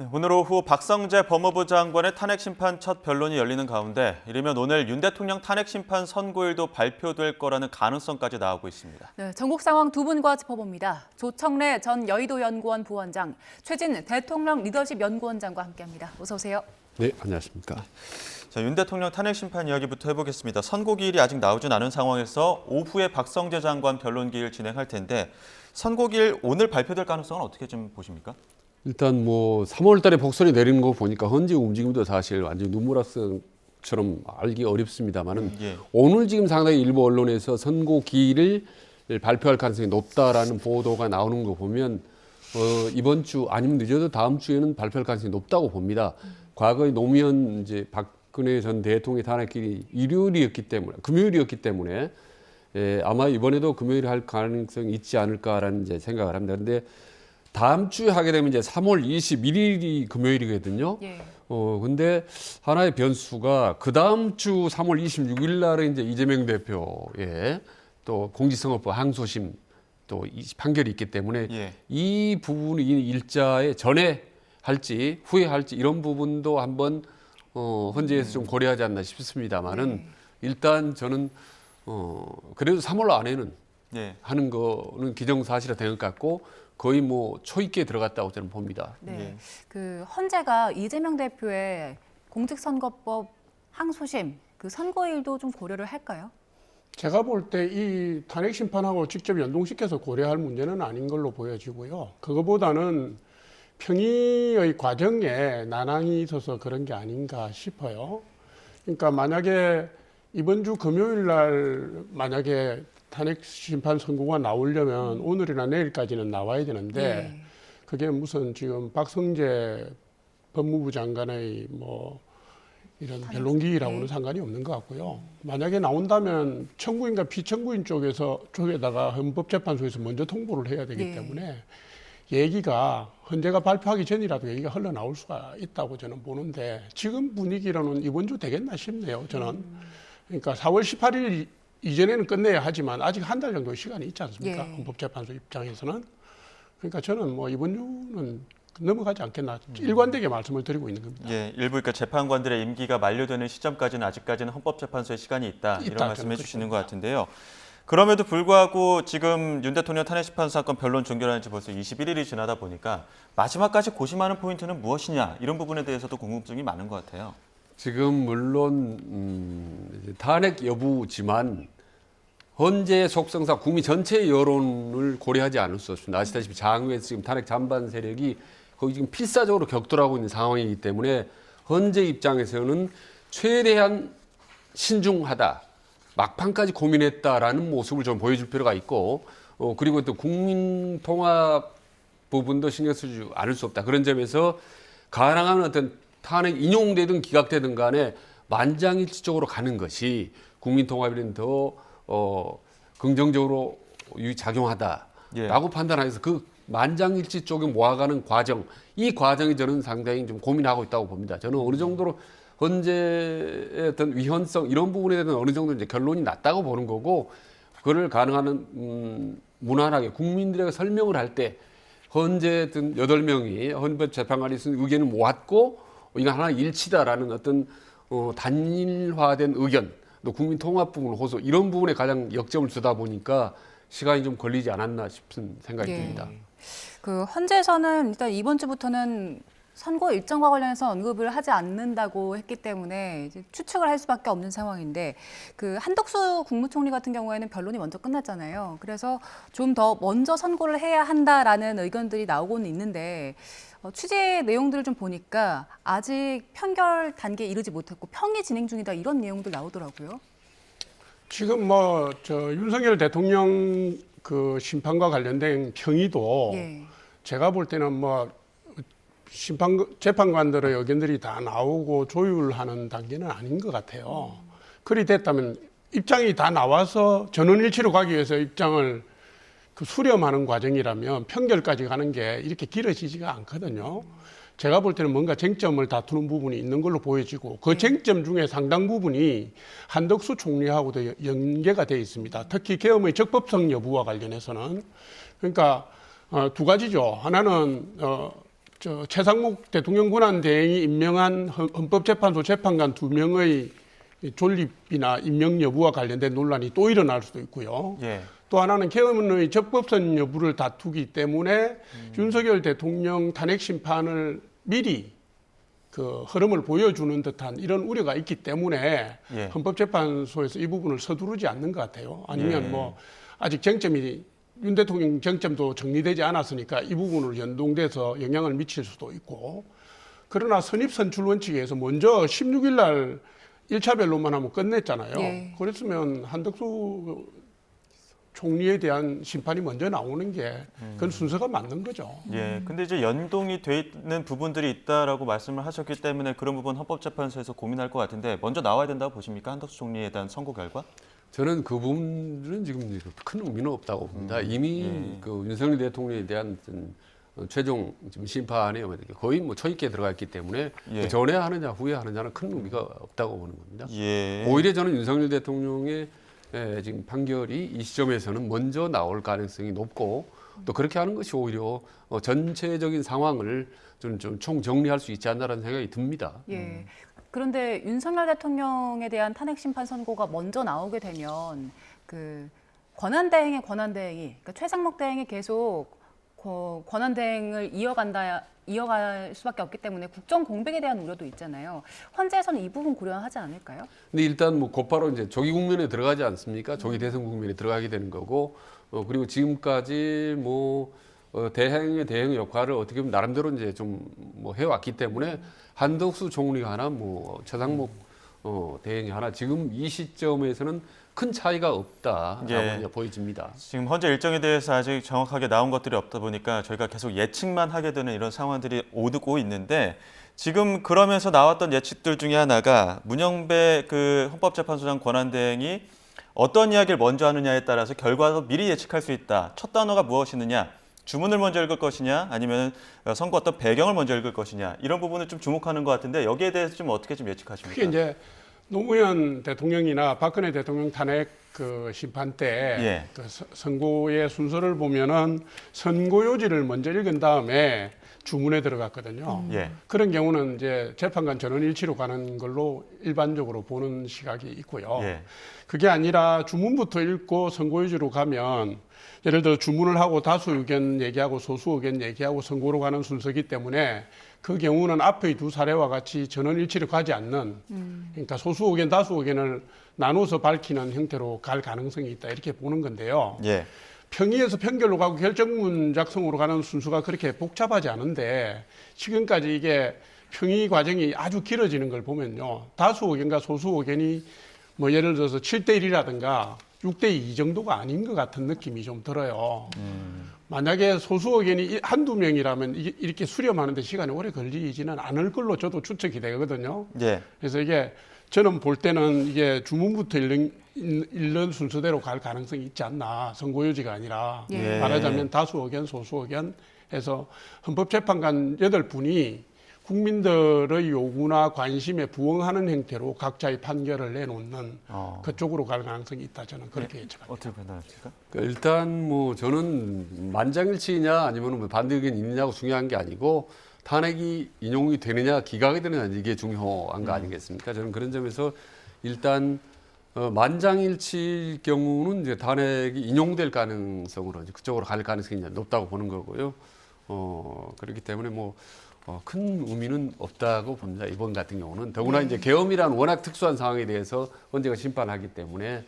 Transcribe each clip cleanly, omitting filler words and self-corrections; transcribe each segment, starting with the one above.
네, 오늘 오후 박성재 법무부 장관의 탄핵 심판 첫 변론이 열리는 가운데 이르면 오늘 윤 대통령 탄핵 심판 선고일도 발표될 거라는 가능성까지 나오고 있습니다. 네, 전국 상황 두 분과 짚어봅니다. 조청래 전 여의도연구원 부원장, 최진 대통령 리더십 연구원장과 함께합니다. 어서 오세요. 네, 안녕하십니까. 자, 윤 대통령 탄핵 심판 이야기부터 해보겠습니다. 선고기일이 아직 나오진 않은 상황에서 오후에 박성재 장관 변론기일 진행할 텐데 선고기일 오늘 발표될 가능성은 어떻게 좀 보십니까? 일단 뭐 3월 달에 복선이 내리는 거 보니까 현지 움직임도 사실 완전 눈물학생처럼 알기 어렵습니다만은 예. 오늘 지금 상당히 일부 언론에서 선고기일을 발표할 가능성이 높다라는 보도가 나오는 거 보면 이번 주 아니면 늦어도 다음 주에는 발표할 가능성이 높다고 봅니다. 과거에 노무현 이제 박근혜 전 대통령의 탄핵일이 금요일이었기 때문에 아마 이번에도 금요일에 할 가능성이 있지 않을까라는 이제 생각을 합니다. 그런데 다음 주에 하게 되면 이제 3월 21일이 금요일이거든요. 예. 근데 하나의 변수가 그 다음 주 3월 26일 날에 이제 이재명 대표의 또 공직선거법 항소심 또 판결이 있기 때문에 예. 이 부분이 이 일자에 전에 할지 후에 할지 이런 부분도 한번 헌재에서 좀 고려하지 않나 싶습니다만은 일단 저는 그래도 3월 안에는 예. 하는 거는 기정사실화 된 것 같고 거의 뭐 초입기에 들어갔다고 저는 봅니다. 네, 예. 그 헌재가 이재명 대표의 공직선거법 항소심 그 선고일도 좀 고려를 할까요? 제가 볼 때 이 탄핵 심판하고 직접 연동시켜서 고려할 문제는 아닌 걸로 보여지고요. 그거보다는 평의의 과정에 난항이 있어서 그런 게 아닌가 싶어요. 그러니까 만약에 이번 주 금요일 날 만약에 탄핵 심판 선고가 나오려면 오늘이나 내일까지는 나와야 되는데 그게 무슨 지금 박성재 법무부 장관의 뭐 이런 변론기일하고는 상관이 없는 것 같고요. 만약에 나온다면 청구인과 피청구인 쪽에다가 헌법재판소에서 먼저 통보를 해야 되기 때문에 얘기가 헌재가 발표하기 전이라도 얘기가 흘러나올 수가 있다고 저는 보는데 지금 분위기로는 이번 주 되겠나 싶네요. 저는. 그러니까 4월 18일 이전에는 끝내야 하지만 아직 한 달 정도 시간이 있지 않습니까? 헌법재판소 입장에서는. 그러니까 저는 뭐 이번 주는 넘어가지 않겠나 일관되게 말씀을 드리고 있는 겁니다. 예, 일부 그러니까 재판관들의 임기가 만료되는 시점까지는 아직까지는 헌법재판소의 시간이 있다 이런 말씀해 주시는 것 같은데요. 그럼에도 불구하고 지금 윤 대통령 탄핵 심판 사건 변론 종결한 지 벌써 21일이 지나다 보니까 마지막까지 고심하는 포인트는 무엇이냐 이런 부분에 대해서도 궁금증이 많은 것 같아요. 지금 물론 탄핵 여부지만 헌재 속성상 국민 전체 여론을 고려하지 않을 수 없습니다. 아시다시피 장외에서 지금 탄핵 잔반 세력이 거의 지금 필사적으로 격돌하고 있는 상황이기 때문에 헌재 입장에서는 최대한 신중하다, 막판까지 고민했다라는 모습을 좀 보여줄 필요가 있고 그리고 또 국민 통합 부분도 신경 쓰지 않을 수 없다. 그런 점에서 가능한 어떤 탄핵 인용되든 기각되든 간에 만장일치적으로 가는 것이 국민 통합에는 더 긍정적으로 작용하다라고 판단해서 그 만장일치 쪽에 모아가는 과정, 이 과정이 저는 상당히 좀 고민하고 있다고 봅니다. 저는 어느 정도로 헌재의 어떤 위헌성 이런 부분에 대해서는 어느 정도 이제 결론이 났다고 보는 거고 그걸 가능한 무난하게 국민들에게 설명을 할 때 헌재 등 8명이 헌법재판관이 쓴 의견을 모았고 이건 하나 일치다라는 어떤 단일화된 의견, 또 국민 통합 부분 호소 이런 부분에 가장 역점을 두다 보니까 시간이 좀 걸리지 않았나 싶은 생각이 듭니다. 그 헌재에서는 일단 이번 주부터는 선고 일정과 관련해서 언급을 하지 않는다고 했기 때문에 이제 추측을 할 수밖에 없는 상황인데 그 한덕수 국무총리 같은 경우에는 변론이 먼저 끝났잖아요. 그래서 좀 더 먼저 선고를 해야 한다라는 의견들이 나오고는 있는데 취재 내용들을 좀 보니까 아직 판결 단계에 이르지 못했고 평이 진행 중이다 이런 내용들 나오더라고요. 지금 윤석열 대통령 그 심판과 관련된 평의도 제가 볼 때는 재판관들의 의견들이 다 나오고 조율하는 단계는 아닌 것 같아요. 그리 됐다면 입장이 다 나와서 전원일치로 가기 위해서 입장을 수렴하는 과정이라면 판결까지 가는 게 이렇게 길어지지가 않거든요. 제가 볼 때는 뭔가 쟁점을 다투는 부분이 있는 걸로 보여지고 그 쟁점 중에 상당 부분이 한덕수 총리하고도 연계가 되어 있습니다. 특히 계엄의 적법성 여부와 관련해서는. 그러니까 두 가지죠. 하나는 최상목 대통령 권한대행이 임명한 헌법재판소 재판관 2명의 존립이나 임명 여부와 관련된 논란이 또 일어날 수도 있고요. 예. 또 하나는 개헌의 적법성 여부를 다투기 때문에 윤석열 대통령 탄핵 심판을 미리 그 흐름을 보여주는 듯한 이런 우려가 있기 때문에 예. 헌법재판소에서 이 부분을 서두르지 않는 것 같아요. 아니면 예. 뭐 아직 쟁점이 윤 대통령 쟁점도 정리되지 않았으니까 이 부분으로 연동돼서 영향을 미칠 수도 있고, 그러나 선입선출 원칙에서 먼저 16일 날 1차 변론만 하면 끝냈잖아요. 예. 그랬으면 한덕수 총리에 대한 심판이 먼저 나오는 게 그건 순서가 맞는 거죠. 예. 근데 이제 연동이 돼 있는 부분들이 있다라고 말씀을 하셨기 때문에 그런 부분 헌법재판소에서 고민할 것 같은데 먼저 나와야 된다고 보십니까? 한덕수 총리에 대한 선고 결과? 저는 그 부분은 지금 큰 의미는 없다고 봅니다. 이미 그 윤석열 대통령에 대한 최종 지금 심판에 거의 뭐 초입기에 들어가 있기 때문에 예. 그 전에 하느냐 후에 하느냐는 큰 의미가 없다고 보는 겁니다. 예. 오히려 저는 윤석열 대통령의 지금 판결이 이 시점에서는 먼저 나올 가능성이 높고, 또 그렇게 하는 것이 오히려 전체적인 상황을 좀 총정리할 수 있지 않나라는 생각이 듭니다. 예. 그런데 윤석열 대통령에 대한 탄핵 심판 선고가 먼저 나오게 되면 그 권한대행이 그러니까 최상목 대행이 계속 권한대행을 이어갈 수밖에 없기 때문에 국정 공백에 대한 우려도 있잖아요. 헌재에서는 이 부분 고려하지 않을까요? 근데 일단 뭐 곧바로 이제 조기 국면에 들어가지 않습니까? 조기 대선 국면에 들어가게 되는 거고, 그리고 지금까지 뭐 대행 역할을 어떻게 보면 나름대로 이제 좀 뭐 해왔기 때문에 한덕수 총리가 하나 뭐 최상목 대행이 하나 지금 이 시점에서는 큰 차이가 없다라고 예. 이제 보여집니다. 지금 헌재 일정에 대해서 아직 정확하게 나온 것들이 없다 보니까 저희가 계속 예측만 하게 되는 이런 상황들이 오고 있는데, 지금 그러면서 나왔던 예측들 중에 하나가 문영배 그 헌법재판소장 권한대행이 어떤 이야기를 먼저 하느냐에 따라서 결과도 미리 예측할 수 있다. 첫 단어가 무엇이느냐, 주문을 먼저 읽을 것이냐, 아니면 선거 어떤 배경을 먼저 읽을 것이냐, 이런 부분을 좀 주목하는 것 같은데 여기에 대해서 좀 어떻게 좀 예측하십니까? 그게 이제 노무현 대통령이나 박근혜 대통령 탄핵 그 심판 때 예. 그 선고의 순서를 보면은 선고요지를 먼저 읽은 다음에 주문에 들어갔거든요. 예. 그런 경우는 이제 재판관 전원일치로 가는 걸로 일반적으로 보는 시각이 있고요. 예. 그게 아니라 주문부터 읽고 선고유지로 가면 예를 들어 주문을 하고 다수 의견 얘기하고 소수 의견 얘기하고 선고로 가는 순서이기 때문에 그 경우는 앞의 두 사례와 같이 전원일치로 가지 않는, 그러니까 소수 의견 다수 의견을 나눠서 밝히는 형태로 갈 가능성이 있다, 이렇게 보는 건데요. 예. 평의에서 판결로 가고 결정문 작성으로 가는 순서가 그렇게 복잡하지 않은데, 지금까지 이게 평의 과정이 아주 길어지는 걸 보면요, 다수 의견과 소수 의견이 뭐 예를 들어서 7대1이라든가 6대2 정도가 아닌 것 같은 느낌이 좀 들어요. 만약에 소수 의견이 한두 명이라면 이렇게 수렴하는 데 시간이 오래 걸리지는 않을 걸로 저도 추측이 되거든요. 예. 그래서 이게 저는 볼 때는 이게 주문부터 읽는 순서대로 갈 가능성이 있지 않나, 선고유지가 아니라. 예. 말하자면 다수 의견, 소수 의견 해서 헌법재판관 8분이 국민들의 요구나 관심에 부응하는 형태로 각자의 판결을 내놓는 그쪽으로 갈 가능성이 있다, 저는 그렇게 예측합니다. 어떻게 판단하십니까? 그러니까 일단 뭐 저는 만장일치냐 아니면 뭐 반대 의견이 있느냐고 중요한 게 아니고, 탄핵이 인용이 되느냐 기각이 되느냐 이게 중요한 거 아니겠습니까? 저는 그런 점에서 일단 만장일치일 경우는 이제 탄핵이 인용될 가능성으로 이제 그쪽으로 갈 가능성이 높다고 보는 거고요. 그렇기 때문에 뭐 큰 의미는 없다고 봅니다. 이번 같은 경우는 더구나 이제 계엄이라는 워낙 특수한 상황에 대해서 헌재가 심판하기 때문에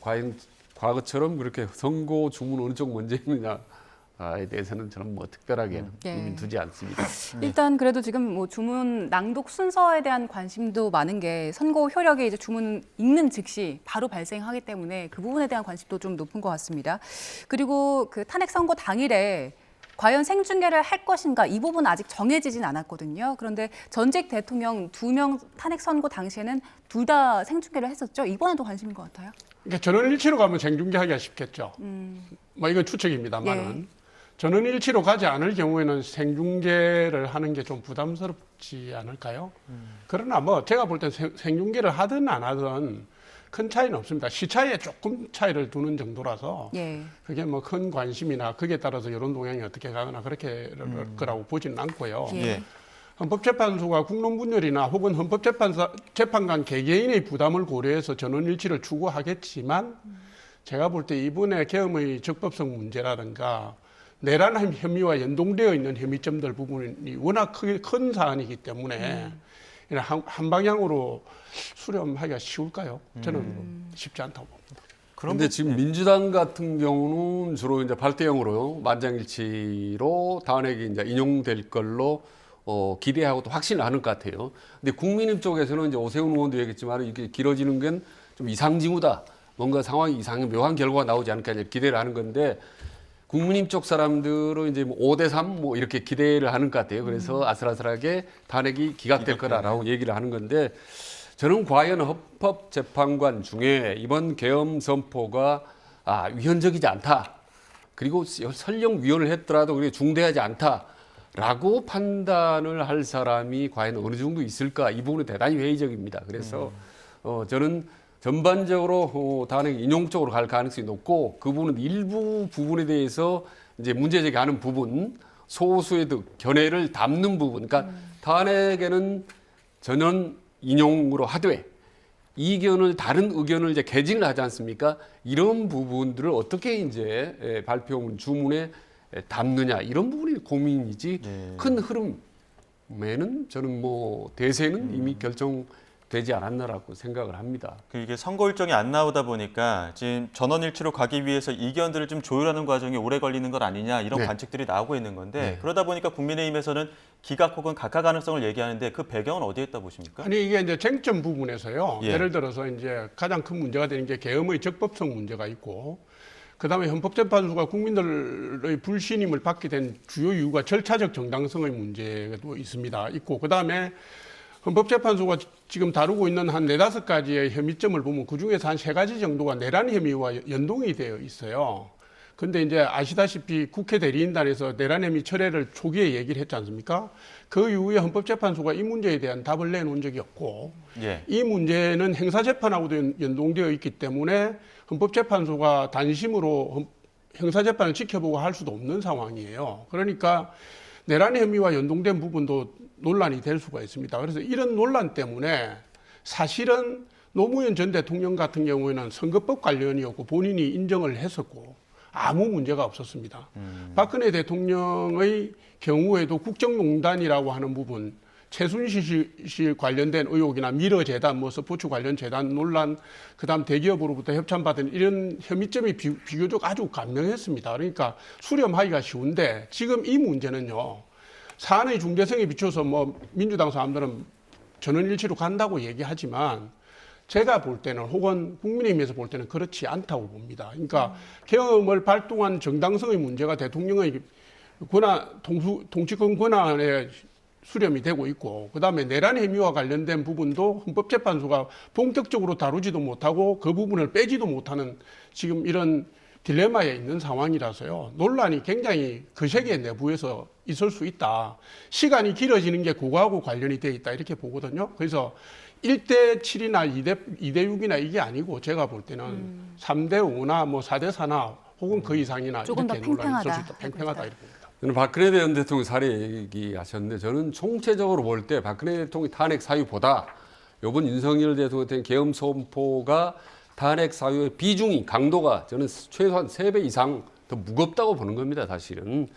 과연 과거처럼 그렇게 선고 주문 어느 쪽 먼저 읽느냐에 대해서는 저는 뭐 특별하게 의미 두지 않습니다. 일단 그래도 지금 뭐 주문 낭독 순서에 대한 관심도 많은 게 선고 효력이 이제 주문 읽는 즉시 바로 발생하기 때문에 그 부분에 대한 관심도 좀 높은 것 같습니다. 그리고 그 탄핵 선고 당일에 과연 생중계를 할 것인가, 이 부분은 아직 정해지진 않았거든요. 그런데 전직 대통령 2명 탄핵 선고 당시에는 둘 다 생중계를 했었죠. 이번에도 관심인 것 같아요. 그러니까 전원일치로 가면 생중계하기가 쉽겠죠. 뭐 이건 추측입니다만은. 전원일치로 가지 않을 경우에는 생중계를 하는 게 좀 부담스럽지 않을까요? 그러나 뭐 제가 볼 땐 생중계를 하든 안 하든 큰 차이는 없습니다. 시차에 조금 차이를 두는 정도라서 예. 그게 뭐 큰 관심이나 그에 따라서 여론 동향이 어떻게 가거나 그렇게 거라고 보지는 않고요. 예. 예. 헌법재판소가 국론분열이나 혹은 헌법재판관 개개인의 부담을 고려해서 전원일치를 추구하겠지만 제가 볼 때 이번에 계엄의 적법성 문제라든가 내란 혐의와 연동되어 있는 혐의점들 부분이 워낙 큰 사안이기 때문에 한 방향으로 수렴하기가 쉬울까요? 저는 쉽지 않다고 봅니다. 그런데 지금 민주당 같은 경우는 주로 이제 8대0으로 만장일치로 탄핵이 이제 인용될 걸로 기대하고 또 확신을 하는 것 같아요. 근데 국민의힘 쪽에서는 이제 오세훈 의원도 얘기했지만 이게 길어지는 건 좀 이상징후다. 뭔가 상황이 이상한 묘한 결과가 나오지 않을까 기대를 하는 건데 국민의힘 쪽 사람들은 이제 뭐 5대3 뭐 이렇게 기대를 하는 것 같아요. 그래서 아슬아슬하게 탄핵이 기각될 거라고 얘기를 하는 건데 저는 과연 헌법재판관 중에 이번 계엄 선포가 위헌적이지 않다. 그리고 설령 위헌을 했더라도 그게 중대하지 않다라고 판단을 할 사람이 과연 어느 정도 있을까? 이 부분은 대단히 회의적입니다. 그래서 저는 전반적으로 탄핵 인용 쪽으로 갈 가능성이 높고 그 부분은 일부 부분에 대해서 이제 문제 제기하는 부분, 소수의 견해를 담는 부분, 그러니까 탄핵에는 전원 인용으로 하되 이견을 다른 의견을 이제 개진을 하지 않습니까? 이런 부분들을 어떻게 이제 발표문 주문에 담느냐 이런 부분이 고민이지 네. 큰 흐름에는 저는 뭐 대세는 이미 결정되지 않았나라고 생각을 합니다. 이게 선거 일정이 안 나오다 보니까 지금 전원일치로 가기 위해서 이견들을 좀 조율하는 과정이 오래 걸리는 것 아니냐 이런 네. 관측들이 나오고 있는 건데 네. 그러다 보니까 국민의힘에서는 기각 혹은 각하 가능성을 얘기하는데 그 배경은 어디에 있다 보십니까? 아니 이게 이제 쟁점 부분에서요. 예. 예를 들어서 이제 가장 큰 문제가 되는 게 계엄의 적법성 문제가 있고, 그다음에 헌법재판소가 국민들의 불신임을 받게 된 주요 이유가 절차적 정당성의 문제도 있습니다. 있고 그다음에 헌법재판소가 지금 다루고 있는 한 4-5가지의 혐의점을 보면 그중에서 한 3가지 정도가 내란 혐의와 연동이 되어 있어요. 근데 이제 아시다시피 국회 대리인단에서 내란 혐의 철회를 초기에 얘기를 했지 않습니까? 그 이후에 헌법재판소가 이 문제에 대한 답을 내놓은 적이 없고, 예. 이 문제는 행사재판하고도 연동되어 있기 때문에 헌법재판소가 단심으로 형사재판을 지켜보고 할 수도 없는 상황이에요. 그러니까 내란 혐의와 연동된 부분도 논란이 될 수가 있습니다. 그래서 이런 논란 때문에 사실은 노무현 전 대통령 같은 경우에는 선거법 관련이었고 본인이 인정을 했었고 아무 문제가 없었습니다. 박근혜 대통령의 경우에도 국정농단이라고 하는 부분, 최순실 관련된 의혹이나 미러재단, 뭐 스포츠 관련 재단 논란, 그다음 대기업으로부터 협찬받은 이런 혐의점이 비교적 아주 간명했습니다. 그러니까 수렴하기가 쉬운데 지금 이 문제는요. 사안의 중대성에 비춰서 뭐 민주당 사람들은 전원일치로 간다고 얘기하지만 제가 볼 때는 혹은 국민의힘에서 볼 때는 그렇지 않다고 봅니다. 그러니까 계엄을 발동한 정당성의 문제가 대통령의 통치권 권한에 수렴이 되고 있고 그다음에 내란 혐의와 관련된 부분도 헌법재판소가 본격적으로 다루지도 못하고 그 부분을 빼지도 못하는 지금 이런 딜레마에 있는 상황이라서요. 논란이 굉장히 그 세계 내부에서 있을 수 있다. 시간이 길어지는 게 그거하고 관련이 돼 있다 이렇게 보거든요. 그래서 1대7이나 2대6이나 이게 아니고 제가 볼 때는 3대5나 뭐 4대4나 혹은 그 이상이나 조금 이렇게 더 논란이 있을 수 팽팽하다. 있다. 팽팽하다 이렇게 봅니다. 저는 박근혜 전 대통령 사례 얘기하셨는데 저는 총체적으로 볼 때 박근혜 대통령 탄핵 사유보다 이번 윤석열 대통령 계엄 선포가 탄핵 사유의 비중이 강도가 저는 최소한 3배 이상 더 무겁다고 보는 겁니다. 사실은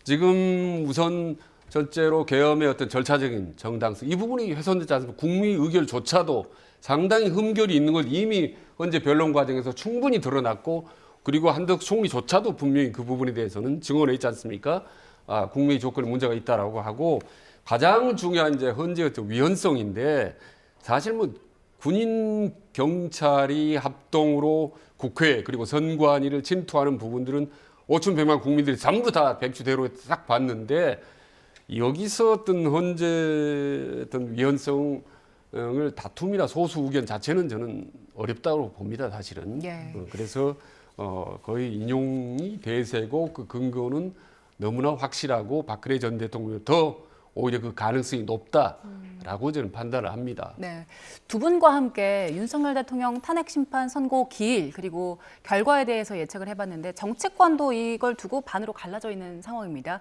지금 우선 첫째로 계엄의 어떤 절차적인 정당성 이 부분이 훼손되지 않습니까? 국민 의결조차도 상당히 흠결이 있는 걸 이미 현재 변론 과정에서 충분히 드러났고 그리고 한덕수 총리조차도 분명히 그 부분에 대해서는 증언해 있지 않습니까? 국민의 조건에 문제가 있다라고 하고 가장 중요한 이제 현재 어떤 위헌성인데 사실 뭐 군인 경찰이 합동으로 국회 그리고 선관위를 침투하는 부분들은 5,100만 국민들이 전부 다 백주대로 딱 봤는데 여기서 어떤 현재 어떤 위헌성을 다툼이나 소수 의견 자체는 저는 어렵다고 봅니다. 사실은. 예. 그래서 거의 인용이 대세고 그 근거는 너무나 확실하고 박근혜 전 대통령 더 오히려 그 가능성이 높다라고 있다라고 저는 판단을 합니다. 네, 두 분과 함께 윤석열 대통령 탄핵 심판 선고 기일 그리고 결과에 대해서 예측을 해봤는데 정치권도 이걸 두고 반으로 갈라져 있는 상황입니다.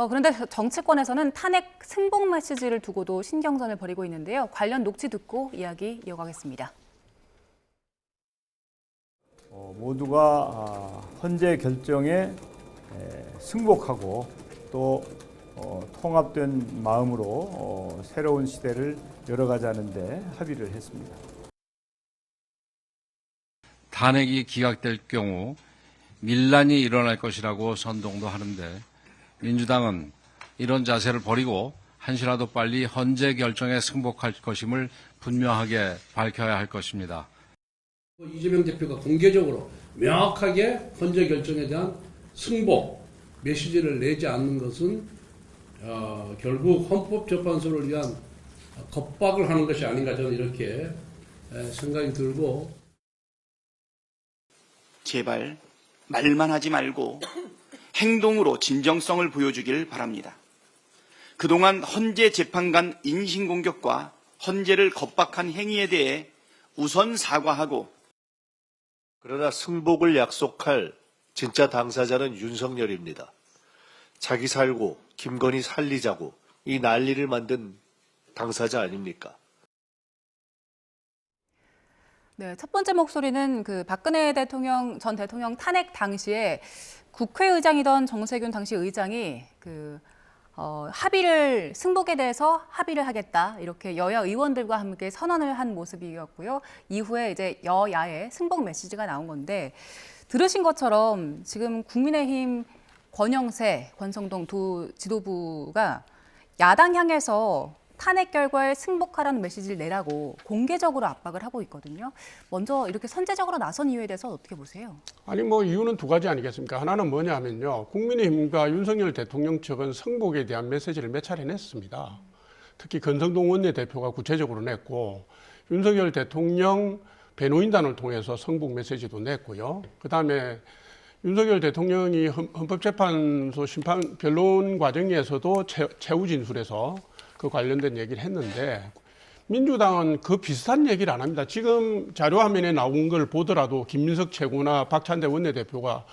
그런데 정치권에서는 탄핵 승복 메시지를 두고도 신경전을 벌이고 있는데요. 관련 녹취 듣고 이야기 이어가겠습니다. 모두가 헌재 결정에 승복하고 또 통합된 마음으로 새로운 시대를 열어가자는데 합의를 했습니다. 탄핵이 기각될 경우 밀란이 일어날 것이라고 선동도 하는데 민주당은 이런 자세를 버리고 한시라도 빨리 헌재 결정에 승복할 것임을 분명하게 밝혀야 할 것입니다. 이재명 대표가 공개적으로 명확하게 헌재 결정에 대한 승복 메시지를 내지 않는 것은 결국 헌법재판소를 위한 겁박을 하는 것이 아닌가 저는 이렇게 생각이 들고 제발 말만 하지 말고 행동으로 진정성을 보여주길 바랍니다. 그동안 헌재 재판관 인신공격과 헌재를 겁박한 행위에 대해 우선 사과하고 그러나 승복을 약속할 진짜 당사자는 윤석열입니다. 자기 살고 김건희 살리자고 이 난리를 만든 당사자 아닙니까? 네, 첫 번째 목소리는 박근혜 전 대통령 탄핵 당시에 국회의장이던 정세균 당시 의장이 합의를 승복에 대해서 합의를 하겠다 이렇게 여야 의원들과 함께 선언을 한 모습이었고요. 이후에 이제 여야의 승복 메시지가 나온 건데 들으신 것처럼 지금 국민의힘 권영세, 권성동 두 지도부가 야당 향해서 탄핵 결과에 승복하라는 메시지를 내라고 공개적으로 압박을 하고 있거든요. 먼저 이렇게 선제적으로 나선 이유에 대해서 어떻게 보세요? 아니 이유는 두 가지 아니겠습니까? 하나는 뭐냐면요. 국민의힘과 윤석열 대통령 측은 승복에 대한 메시지를 몇 차례 냈습니다. 특히 권성동 원내대표가 구체적으로 냈고 윤석열 대통령 배노인단을 통해서 승복 메시지도 냈고요. 그다음에 윤석열 대통령이 헌법재판소 심판 변론 과정에서도 최후 진술에서 그 관련된 얘기를 했는데 민주당은 그 비슷한 얘기를 안 합니다. 지금 자료화면에 나온 걸 보더라도 김민석 최고나 박찬대 원내대표가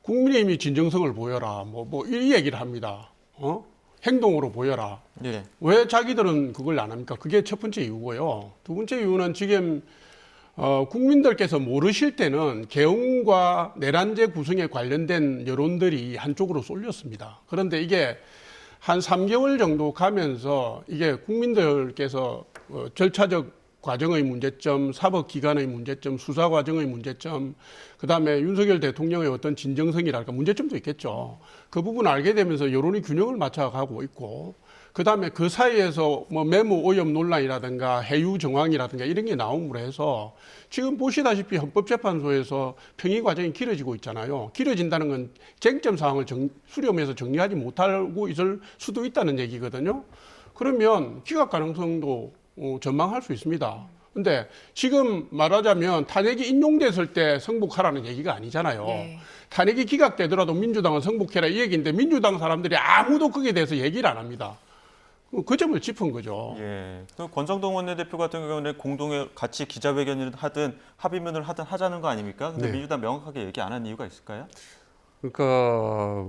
국민의힘이 진정성을 보여라 이 얘기를 합니다. 행동으로 보여라. 네. 왜 자기들은 그걸 안 합니까? 그게 첫 번째 이유고요. 두 번째 이유는 지금 국민들께서 모르실 때는 계엄과 내란제 구성에 관련된 여론들이 한쪽으로 쏠렸습니다. 그런데 이게 한 3개월 정도 가면서 이게 국민들께서 절차적 과정의 문제점, 사법기관의 문제점, 수사 과정의 문제점, 그다음에 윤석열 대통령의 어떤 진정성이랄까 문제점도 있겠죠. 그 부분 알게 되면서 여론이 균형을 맞춰가고 있고, 그다음에 그 사이에서 메모 오염 논란이라든가 해유 정황이라든가 이런 게 나옴으로 해서 지금 보시다시피 헌법재판소에서 평의 과정이 길어지고 있잖아요. 길어진다는 건 쟁점 사항을 수렴해서 정리하지 못하고 있을 수도 있다는 얘기거든요. 그러면 기각 가능성도 전망할 수 있습니다. 근데 지금 말하자면 탄핵이 인용됐을 때 승복하라는 얘기가 아니잖아요. 네. 탄핵이 기각되더라도 민주당은 승복해라 이 얘기인데 민주당 사람들이 아무도 거기에 대해서 얘기를 안 합니다. 그 점을 짚은 거죠. 예. 그 권성동 원내대표 같은 경우는 공동에 같이 기자회견을 하든 합의문을 하든 하자는 거 아닙니까? 근데 네. 민주당 명확하게 얘기 안 한 이유가 있을까요? 그러니까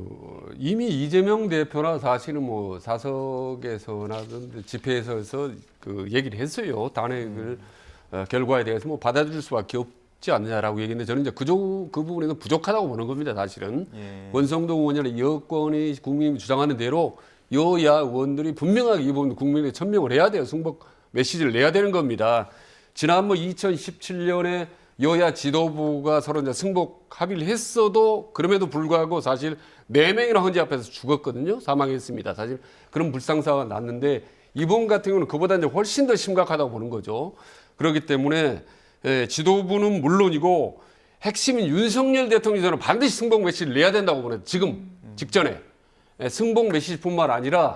이미 이재명 대표나 사실은 사석에서나 집회에서 그 얘기를 했어요. 탄핵을 결과에 대해서 받아들일 수밖에 없지 않느냐라고 얘기했는데 저는 이제 그 부분에서 부족하다고 보는 겁니다. 사실은 예. 권성동 의원이나 여권이 국민이 주장하는 대로 여야 의원들이 분명하게 이 부분 국민에 천명을 해야 돼요. 승복 메시지를 내야 되는 겁니다. 지난 2017년에 여야 지도부가 서로 이제 승복 합의를 했어도 그럼에도 불구하고 사실 4명이나 헌재 앞에서 죽었거든요. 사망했습니다. 사실 그런 불상사가 났는데 이번 같은 경우는 그보다 이제 훨씬 더 심각하다고 보는 거죠. 그렇기 때문에 지도부는 물론이고 핵심인 윤석열 대통령은 반드시 승복 메시지를 내야 된다고 보는 지금 직전에 승복 메시지뿐만 아니라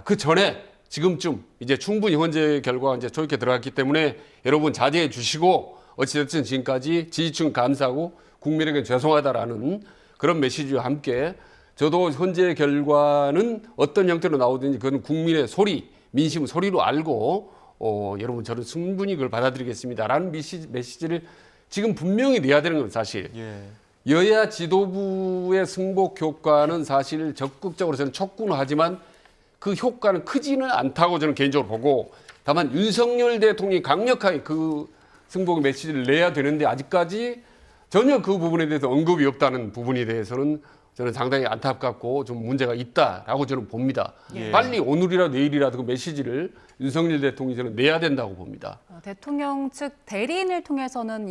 그 전에 지금쯤 이제 충분히 헌재 결과가 이제 조직에 들어갔기 때문에 여러분 자제해 주시고 어찌됐든 지금까지 지지층 감사하고 국민에게 죄송하다라는 그런 메시지와 함께 저도 헌재 결과는 어떤 형태로 나오든지 그건 국민의 소리, 민심 소리로 알고 여러분 저는 충분히 그걸 받아들이겠습니다라는 메시지를 지금 분명히 내야 되는 건 사실. 예. 여야 지도부의 승복 효과는 사실 적극적으로 저는 촉구는 하지만 그 효과는 크지는 않다고 저는 개인적으로 보고 다만 윤석열 대통령이 강력하게 그 승복의 메시지를 내야 되는데 아직까지 전혀 그 부분에 대해서 언급이 없다는 부분에 대해서는 저는 상당히 안타깝고 좀 문제가 있다라고 저는 봅니다. 예. 빨리 오늘이라도 내일이라도 그 메시지를 윤석열 대통령이 저는 내야 된다고 봅니다. 대통령 측 대리인을 통해서는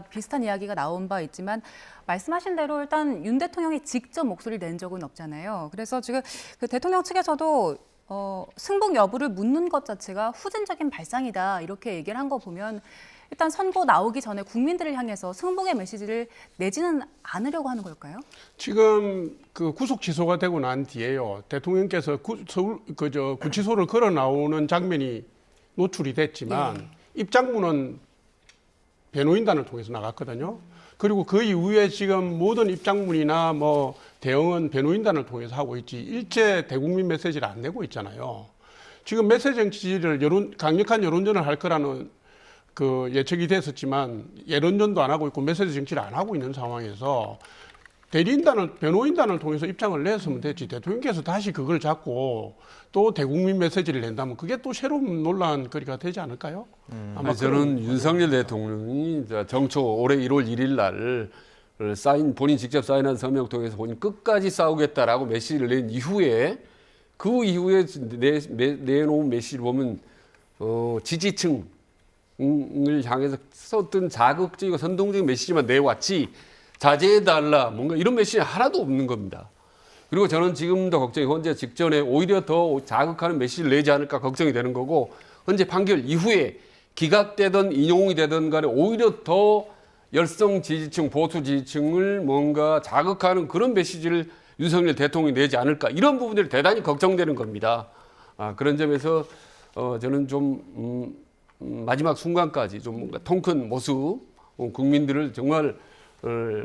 비슷한 이야기가 나온 바 있지만 말씀하신 대로 일단 윤 대통령이 직접 목소리를 낸 적은 없잖아요. 그래서 지금 그 대통령 측에서도 승복 여부를 묻는 것 자체가 후진적인 발상이다 이렇게 얘기를 한 거 보면 일단 선거 나오기 전에 국민들을 향해서 승복의 메시지를 내지는 않으려고 하는 걸까요? 지금 그 구속 취소가 되고 난 뒤에요. 대통령께서 구치소를 걸어 나오는 장면이 노출이 됐지만 입장문은 변호인단을 통해서 나갔거든요. 그리고 그 이후에 지금 모든 입장문이나 뭐 대응은 변호인단을 통해서 하고 있지 일체 대국민 메시지를 안 내고 있잖아요. 지금 메시지 정치를 강력한 여론전을 할 거라는 그 예측이 됐었지만 여론전도 안 하고 있고 메시지 정치를 안 하고 있는 상황에서 변호인단을 통해서 입장을 냈으면 됐지. 대통령께서 다시 그걸 잡고 또 대국민 메시지를 낸다면 그게 또 새로운 논란거리가 되지 않을까요? 아마 저는 윤석열 대통령이 정초 올해 1월 1일 날 본인 직접 사인한 서명 통해서 본인 끝까지 싸우겠다라고 메시지를 낸 이후에 그 이후에 내놓은 메시지를 보면 지지층 을 향해서 썼던 자극적이고 선동적인 메시지만 내왔지 자제해달라 뭔가 이런 메시지 하나도 없는 겁니다. 그리고 저는 지금도 걱정이 헌재 직전에 오히려 더 자극하는 메시지를 내지 않을까 걱정이 되는 거고 헌재 판결 이후에 기각되든 인용이 되든 간에 오히려 더 열성 지지층 보수 지지층을 뭔가 자극하는 그런 메시지를 윤석열 대통령이 내지 않을까 이런 부분들이 대단히 걱정되는 겁니다. 그런 점에서 저는 좀 마지막 순간까지 좀 뭔가 통큰 모습, 국민들을 정말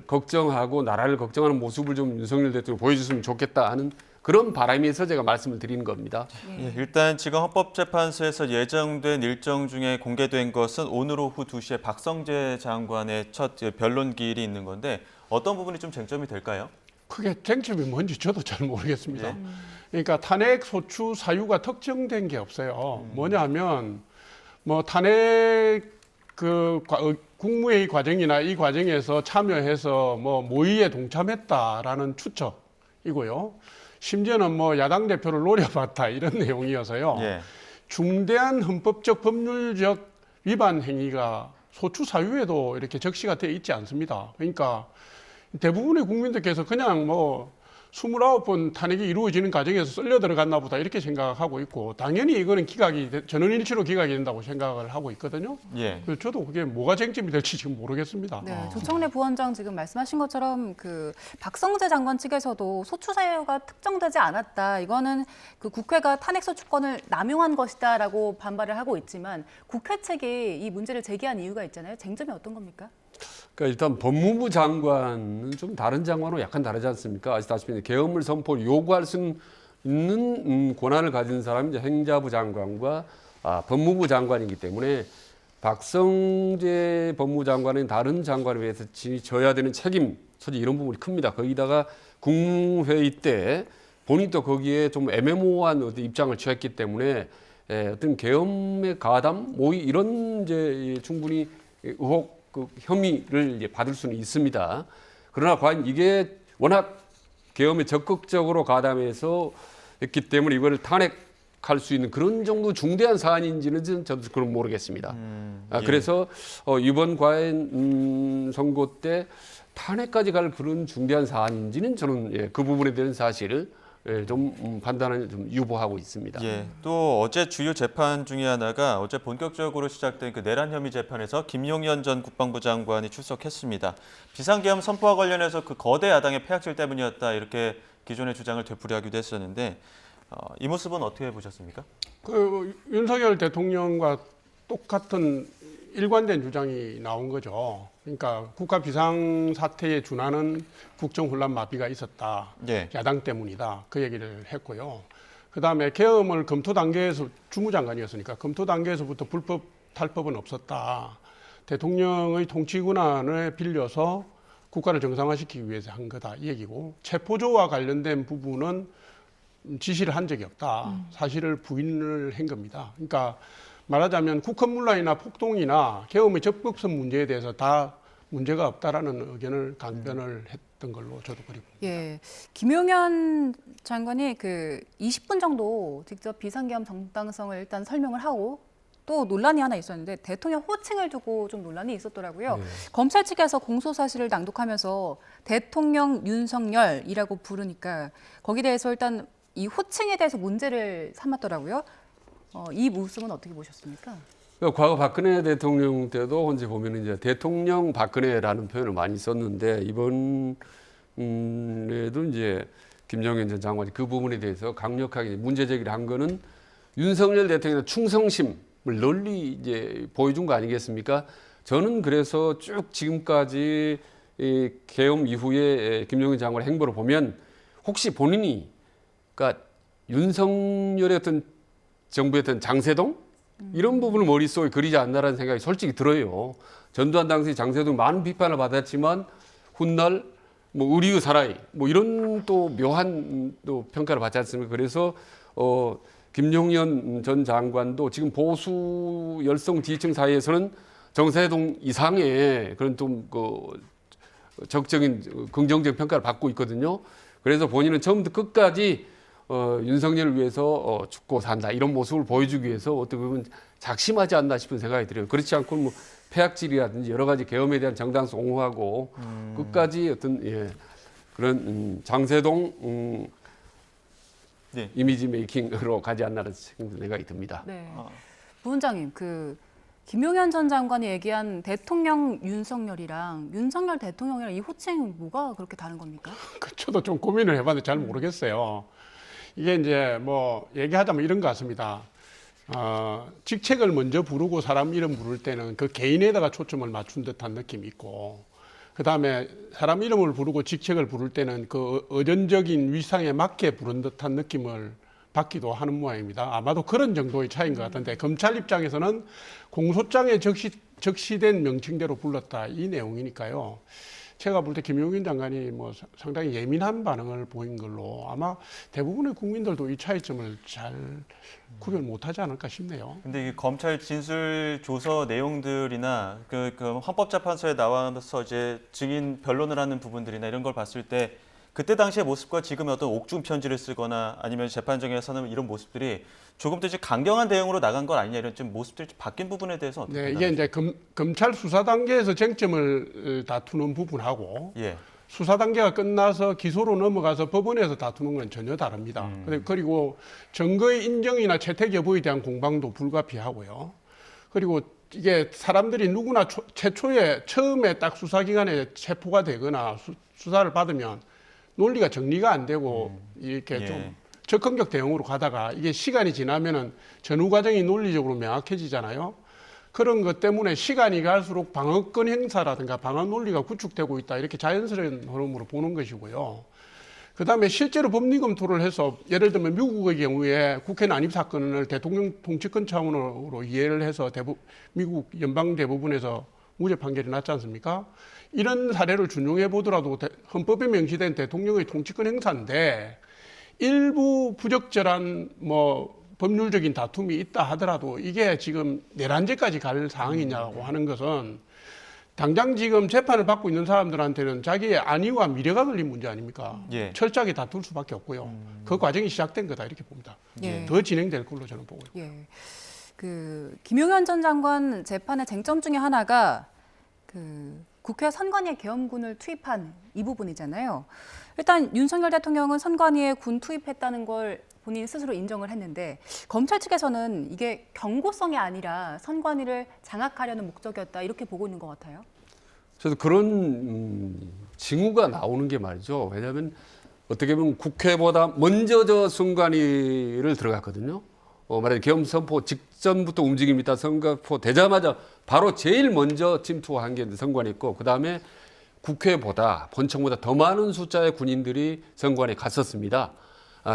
걱정하고 나라를 걱정하는 모습을 좀 윤석열 대통령이 보여줬으면 좋겠다 하는 그런 바람에서 제가 말씀을 드리는 겁니다. 예, 일단 지금 헌법재판소에서 예정된 일정 중에 공개된 것은 오늘 오후 2시에 박성재 장관의 첫 변론기일이 있는 건데 어떤 부분이 좀 쟁점이 될까요? 그게 쟁점이 뭔지 저도 잘 모르겠습니다. 그러니까 탄핵 소추 사유가 특정된 게 없어요. 뭐냐 하면 뭐 탄핵 국무회의 과정이나 이 과정에서 참여해서 뭐 모의에 동참했다라는 추측이고요. 심지어는 뭐 야당 대표를 노려봤다 이런 내용이어서요. 예. 중대한 헌법적 법률적 위반 행위가 소추 사유에도 이렇게 적시가 되어 있지 않습니다. 그러니까 대부분의 국민들께서 그냥 뭐 29번 탄핵이 이루어지는 과정에서 썰려 들어갔나 보다 이렇게 생각하고 있고 당연히 이거는 전원일치로 기각이 된다고 생각을 하고 있거든요. 예. 그래서 저도 그게 뭐가 쟁점이 될지 지금 모르겠습니다. 네, 조청래 부원장 지금 말씀하신 것처럼 그 박성재 장관 측에서도 소추 사유가 특정되지 않았다. 이거는 그 국회가 탄핵 소추권을 남용한 것이다라고 반발을 하고 있지만 국회 측이 이 문제를 제기한 이유가 있잖아요. 쟁점이 어떤 겁니까? 그러니까 일단 법무부 장관은 좀 다른 장관으로 약간 다르지 않습니까? 아시다시피 계엄을 선포를 요구할 수 있는 권한을 가진 사람이 이제 행자부 장관과 법무부 장관이기 때문에 박성재 법무부 장관은 다른 장관에 비해서 져야 되는 책임, 소지 이런 부분이 큽니다. 거기다가 국무회의 때 본인도 거기에 좀 애매모호한 어떤 입장을 취했기 때문에 어떤 계엄의 가담, 모의 이런 이제 충분히 의혹 혐의를 이제 받을 수는 있습니다. 그러나 과연 이게 워낙 계엄에 적극적으로 가담해서 했기 때문에 이걸 탄핵할 수 있는 그런 정도 중대한 사안인지는 저도 그건 모르겠습니다. 예. 그래서 이번 과연 선거 때 탄핵까지 갈 그런 중대한 사안인지는 저는 그 부분에 대한 사실을 좀 판단을 좀 유보하고 있습니다. 예, 또 어제 주요 재판 중에 하나가 어제 본격적으로 시작된 그 내란 혐의 재판에서 김용현 전 국방부 장관이 출석했습니다. 비상계엄 선포와 관련해서 그 거대 야당의 패악질 때문이었다 이렇게 기존의 주장을 되풀이하기도 했었는데 이 모습은 어떻게 보셨습니까? 그 윤석열 대통령과 똑같은 일관된 주장이 나온 거죠. 그러니까 국가 비상 사태에 준하는 국정 혼란 마비가 있었다. 예. 야당 때문이다. 그 얘기를 했고요. 그다음에 계엄을 검토 단계에서 주무장관이었으니까 검토 단계에서부터 불법 탈법은 없었다. 대통령의 통치 권한을 빌려서 국가를 정상화시키기 위해서 한 거다 이 얘기고, 체포조와 관련된 부분은 지시를 한 적이 없다. 사실을 부인을 한 겁니다. 그러니까 말하자면 국헌문란이나 폭동이나 계엄의 적법성 문제에 대해서 다 문제가 없다라는 의견을 강변을 했던 걸로 저도 그리 봅니다. 예, 김용현 장관이 그 20분 정도 직접 비상계엄 정당성을 일단 설명을 하고, 또 논란이 하나 있었는데 대통령 호칭을 두고 좀 논란이 있었더라고요. 네. 검찰 측에서 공소 사실을 낭독하면서 대통령 윤석열이라고 부르니까 거기에 대해서 일단 이 호칭에 대해서 문제를 삼았더라고요. 이 모습은 어떻게 보셨습니까? 과거 박근혜 대통령 때도 이제 보면 이제 대통령 박근혜라는 표현을 많이 썼는데, 이번에도 이제 김정인 전 장관이 그 부분에 대해서 강력하게 문제 제기를 한 거는 윤석열 대통령의 충성심을 널리 이제 보여준 거 아니겠습니까? 저는 그래서 쭉 지금까지 이 계엄 이후에 김정인 장관의 행보를 보면 혹시 본인이, 그러니까 윤석열의 어떤 정부의 어떤 장세동 이런 부분을 머릿속에 그리지 않나라는 생각이 솔직히 들어요. 전두환 당시 장세동 많은 비판을 받았지만 훗날 뭐 의리의 사나이 뭐 이런 또 묘한 또 평가를 받지 않습니까? 그래서 김용현 전 장관도 지금 보수 열성 지지층 사이에서는 정세동 이상의 그런 좀 적적인 긍정적 평가를 받고 있거든요. 그래서 본인은 처음부터 끝까지 윤석열을 위해서 죽고 산다 이런 모습을 보여주기 위해서 어떻게 보면 작심하지 않나 싶은 생각이 들어요. 그렇지 않고 뭐 폐악질이라든지 여러 가지 계엄에 대한 정당성 옹호하고 끝까지 어떤 그런 장세동 네. 이미지 메이킹으로 가지 않나라는 생각이 듭니다. 네. 부원장님, 김용현 전 장관이 얘기한 대통령 윤석열이랑 윤석열 대통령이랑 이 호칭 뭐가 그렇게 다른 겁니까? 저도 좀 고민을 해봤는데 잘 모르겠어요. 이게 이제 뭐 얘기하자면 이런 것 같습니다. 직책을 먼저 부르고 사람 이름 부를 때는 그 개인에다가 초점을 맞춘 듯한 느낌이 있고, 그 다음에 사람 이름을 부르고 직책을 부를 때는 그 의존적인 위상에 맞게 부른 듯한 느낌을 받기도 하는 모양입니다. 아마도 그런 정도의 차이인 것 같은데, 검찰 입장에서는 공소장에 적시된 명칭대로 불렀다 이 내용이니까요. 제가 볼 때 김용현 장관이 뭐 상당히 예민한 반응을 보인 걸로 아마 대부분의 국민들도 이 차이점을 잘 구별 못하지 않을까 싶네요. 근데 이 검찰 진술 조서 내용들이나 그 헌법재판소에 나와서 이제 증인 변론을 하는 부분들이나 이런 걸 봤을 때 그때 당시의 모습과 지금의 어떤 옥중 편지를 쓰거나 아니면 재판정에서는 이런 모습들이 조금 더 이제 강경한 대응으로 나간 건 아니냐 이런 좀 모습들이 좀 바뀐 부분에 대해서 어떻게 네, 이게 이제 검찰 수사 단계에서 쟁점을 다투는 부분하고 예. 수사 단계가 끝나서 기소로 넘어가서 법원에서 다투는 건 전혀 다릅니다. 그리고 증거의 인정이나 채택 여부에 대한 공방도 불가피하고요. 그리고 이게 사람들이 누구나 처음에 딱 수사기관에 체포가 되거나 수사를 받으면 논리가 정리가 안 되고 이렇게 좀 적극적 대응으로 가다가 이게 시간이 지나면은 전후 과정이 논리적으로 명확해지잖아요. 그런 것 때문에 시간이 갈수록 방어권 행사라든가 방어 논리가 구축되고 있다 이렇게 자연스러운 흐름으로 보는 것이고요. 그다음에 실제로 법리 검토를 해서 예를 들면 미국의 경우에 국회 난입 사건을 대통령 통치권 차원으로 이해를 해서 미국 연방 대법원에서 무죄 판결이 났지 않습니까? 이런 사례를 준용해 보더라도 헌법에 명시된 대통령의 통치권 행사인데 일부 부적절한 법률적인 다툼이 있다 하더라도 이게 지금 내란죄까지 갈 상황이냐고 하는 것은 당장 지금 재판을 받고 있는 사람들한테는 자기의 안위와 미래가 걸린 문제 아닙니까? 예. 철저하게 다툴 수밖에 없고요. 그 과정이 시작된 거다 이렇게 봅니다. 예. 더 진행될 걸로 저는 보고요. 예. 김용현 전 장관 재판의 쟁점 중에 하나가 국회 선관위에 계엄군을 투입한 이 부분이잖아요. 일단 윤석열 대통령은 선관위에 군 투입했다는 걸 본인 스스로 인정을 했는데 검찰 측에서는 이게 경고성이 아니라 선관위를 장악하려는 목적이었다 이렇게 보고 있는 것 같아요. 저도 그런 징후가 나오는 게 말이죠. 왜냐하면 어떻게 보면 국회보다 먼저 저 선관위를 들어갔거든요. 말하자면 계엄 선포 직전부터 움직임이 있다. 선거포 되자마자 바로 제일 먼저 침투한 게 선관위였고 그다음에 국회보다 본청보다 더 많은 숫자의 군인들이 선관위에 갔었습니다.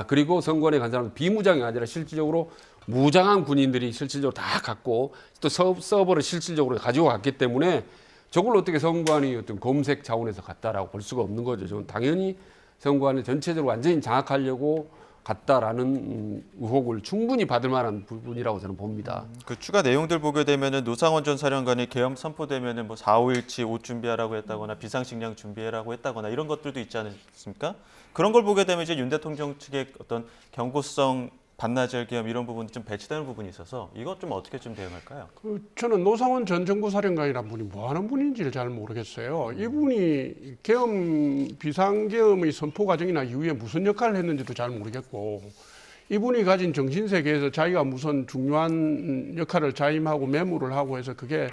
그리고 선관위에 간 사람은 비무장이 아니라 실질적으로 무장한 군인들이 실질적으로 다 갖고 또 서버를 실질적으로 가지고 갔기 때문에 저걸 어떻게 선관위 어떤 검색 차원에서 갔다라고 볼 수가 없는 거죠. 저는 당연히 선관위 전체적으로 완전히 장악하려고 갔다라는 의혹을 충분히 받을 만한 부분이라고 저는 봅니다. 그 추가 내용들 보게 되면은 노상원 전 사령관이 계엄 선포되면은 뭐 4, 5일치 옷 준비하라고 했다거나 비상식량 준비하라고 했다거나 이런 것들도 있지 않습니까? 그런 걸 보게 되면 이제 윤 대통령 측의 어떤 경고성 반나절 계엄 이런 부분이 좀 배치되는 부분이 있어서 이것 좀 어떻게 좀 대응할까요? 저는 노상원 전 정부사령관이라는 분이 뭐 하는 분인지를 잘 모르겠어요. 이분이 비상계엄의 선포 과정이나 이후에 무슨 역할을 했는지도 잘 모르겠고, 이분이 가진 정신세계에서 자기가 무슨 중요한 역할을 자임하고 메모를 하고 해서 그게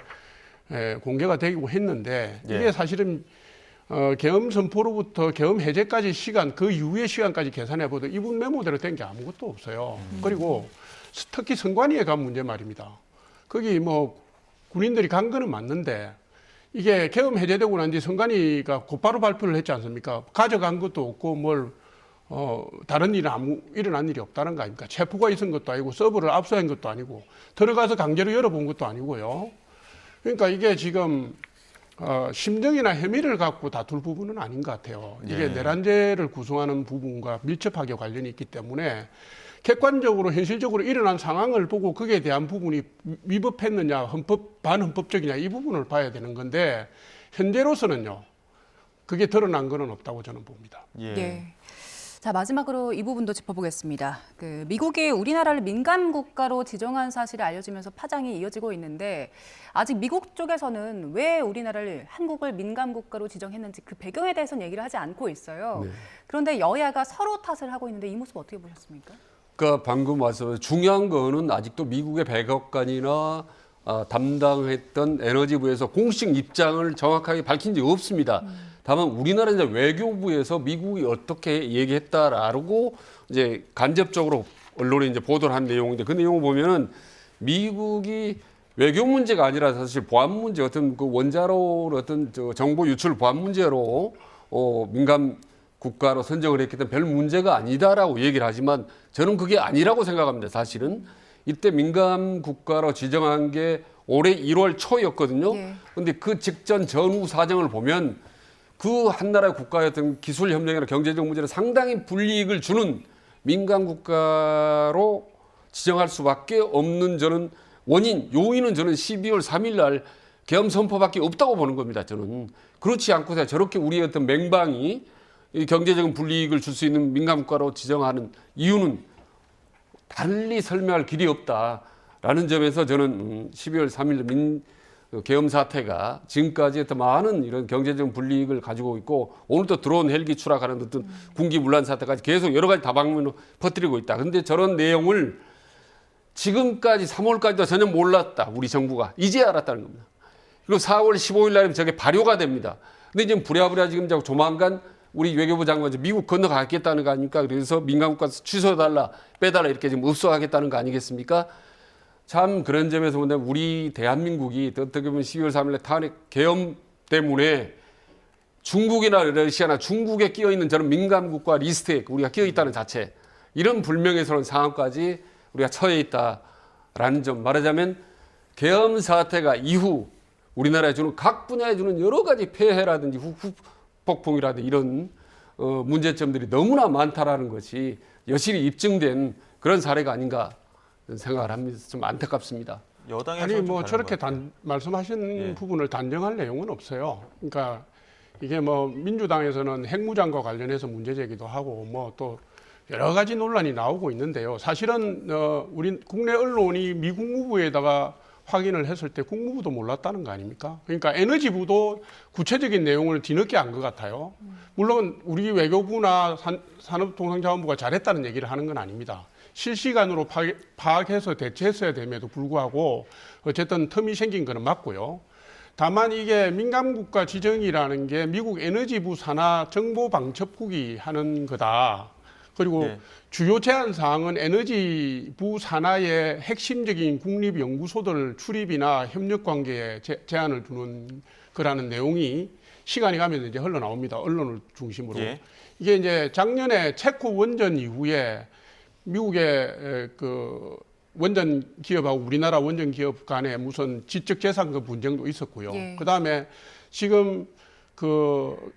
공개가 되고 했는데, 이게 사실은 계엄 선포로부터 계엄 해제까지 시간, 그 이후의 시간까지 계산해봐도 이분 메모대로 된 게 아무것도 없어요. 그리고 특히 선관위에 간 문제 말입니다. 거기 뭐 군인들이 간 거는 맞는데 이게 계엄 해제되고 난 뒤 선관위가 곧바로 발표를 했지 않습니까? 가져간 것도 없고 다른 일은 일어난 일이 없다는 거 아닙니까? 체포가 있은 것도 아니고 서버를 압수한 것도 아니고 들어가서 강제로 열어본 것도 아니고요. 그러니까 이게 지금 심정이나 혐의를 갖고 다툴 부분은 아닌 것 같아요. 이게 내란죄를 구성하는 부분과 밀접하게 관련이 있기 때문에 객관적으로 현실적으로 일어난 상황을 보고 거기에 대한 부분이 위법했느냐, 반헌법적이냐 이 부분을 봐야 되는 건데 현재로서는요. 그게 드러난 건 없다고 저는 봅니다. 예. 자, 마지막으로 이 부분도 짚어보겠습니다. 미국이 우리나라를 민감 국가로 지정한 사실이 알려지면서 파장이 이어지고 있는데 아직 미국 쪽에서는 왜 우리나라를 한국을 민감 국가로 지정했는지 그 배경에 대해서는 얘기를 하지 않고 있어요. 그런데 여야가 서로 탓을 하고 있는데 이 모습 어떻게 보셨습니까? 그러니까 방금 와서 중요한 거는 아직도 미국의 백악관이나 담당했던 에너지부에서 공식 입장을 정확하게 밝힌 적이 없습니다. 다만 우리나라 이제 외교부에서 미국이 어떻게 얘기했다라고 이제 간접적으로 언론에 이제 보도를 한 내용인데 그 내용을 보면은 미국이 외교 문제가 아니라 사실 보안 문제 어떤 그 원자로 어떤 정보 유출 보안 문제로 민감 국가로 선정을 했기 때문에 별 문제가 아니다라고 얘기를 하지만 저는 그게 아니라고 생각합니다. 사실은 이때 민감 국가로 지정한 게 올해 1월 초였거든요. 그런데 그 직전 전후 사정을 보면 그 한 나라의 국가의 어떤 기술 협력이나 경제적 문제는 상당히 불이익을 주는 민간 국가로 지정할 수밖에 없는 저는 요인은 저는 12월 3일 날 계엄 선포밖에 없다고 보는 겁니다. 저는 그렇지 않고서 저렇게 우리의 어떤 맹방이 이 경제적인 불이익을 줄 수 있는 민간 국가로 지정하는 이유는 달리 설명할 길이 없다라는 점에서 저는 12월 3일 계엄 사태가 지금까지 어떤 많은 이런 경제적 불이익을 가지고 있고 오늘 또 드론 헬기 추락하는 어떤 군기 문란 사태까지 계속 여러 가지 다방면으로 퍼뜨리고 있다. 그런데 저런 내용을 지금까지 3월까지도 전혀 몰랐다. 우리 정부가 이제 알았다는 겁니다. 그리고 4월 15일 날이면 저게 발효가 됩니다. 근데 지금 부랴부랴 지금 조만간 우리 외교부 장관 미국 건너가겠다는 거 아닙니까? 그래서 민간국가 취소해달라, 빼달라 이렇게 지금 읍소하겠다는 거 아니겠습니까? 참 그런 점에서 보면 우리 대한민국이 어떻게 보면 12월 3일에 탄핵 계엄 때문에 중국이나 러시아나 중국에 끼어있는 저런 민간국가 리스트에 우리가 끼어있다는 자체 이런 불명예스러운 상황까지 우리가 처해 있다라는 점 말하자면 계엄 사태가 이후 우리나라에 주는 각 분야에 주는 여러 가지 폐해라든지 후폭풍이라든지 이런 문제점들이 너무나 많다라는 것이 여실히 입증된 그런 사례가 아닌가 생각을 합니다. 좀 안타깝습니다. 여당에서 아니 저렇게 말씀하신 부분을 단정할 내용은 없어요. 그러니까 이게 민주당에서는 핵무장과 관련해서 문제 제기도 하고 또 여러 가지 논란이 나오고 있는데요. 사실은 우리 국내 언론이 미 국무부에다가 확인을 했을 때 국무부도 몰랐다는 거 아닙니까? 그러니까 에너지부도 구체적인 내용을 뒤늦게 안 것 같아요. 물론 우리 외교부나 산업통상자원부가 잘했다는 얘기를 하는 건 아닙니다. 실시간으로 파악해서 대처했어야 됨에도 불구하고 어쨌든 틈이 생긴 거는 맞고요. 다만 이게 민감국가 지정이라는 게 미국 에너지부 산하 정보방첩국이 하는 거다. 그리고 주요 제한 사항은 에너지부 산하의 핵심적인 국립연구소들 출입이나 협력 관계에 제한을 두는 거라는 내용이 시간이 가면 이제 흘러나옵니다. 언론을 중심으로. 이게 이제 작년에 체코 원전 이후에 미국의 그 원전 기업하고 우리나라 원전 기업 간에 무슨 지적재산권 분쟁도 있었고요. 예. 그다음에 지금 그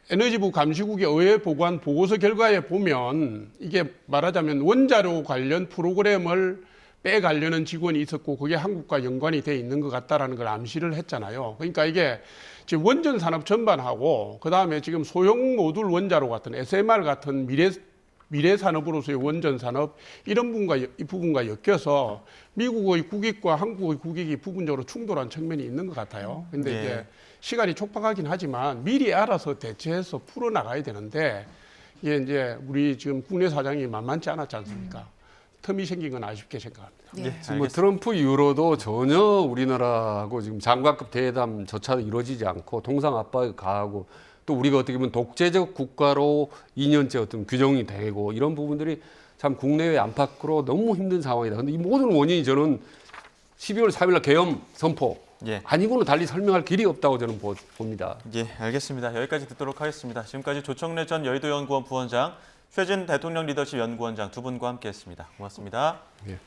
에너지부 감시국이 의회 보고한 보고서 결과에 보면 이게 말하자면 원자로 관련 프로그램을 빼가려는 직원이 있었고 그게 한국과 연관이 돼 있는 것 같다라는 걸 암시를 했잖아요. 그러니까 이게 지금 원전 산업 전반하고 그다음에 지금 소형 모듈 원자로 같은 SMR 같은 미래 산업으로서의 원전 산업 이런 부분과 엮여서 미국의 국익과 한국의 국익이 부분적으로 충돌한 측면이 있는 것 같아요. 근데 네. 이제 시간이 촉박하긴 하지만 미리 알아서 대처해서 풀어 나가야 되는데 이게 이제 우리 지금 국내 사장이 만만치 않았지 않습니까? 텀이 생긴 건 아쉽게 생각합니다. 예, 지금 뭐 알겠습니다. 트럼프 이후로도 전혀 우리나라하고 지금 장관급 대담조차 이루어지지 않고 통상 압박이 가하고 또 우리가 어떻게 보면 독재적 국가로 2년째 어떤 규정이 되고 이런 부분들이 참 국내외 안팎으로 너무 힘든 상황이다. 근데 이 모든 원인이 저는 12월 4일 계엄 선포 예. 아니고는 달리 설명할 길이 없다고 저는 봅니다. 예, 알겠습니다. 여기까지 듣도록 하겠습니다. 지금까지 조청래 전 여의도연구원 부원장, 최진 대통령 리더십 연구원장 두 분과 함께했습니다. 고맙습니다. 예.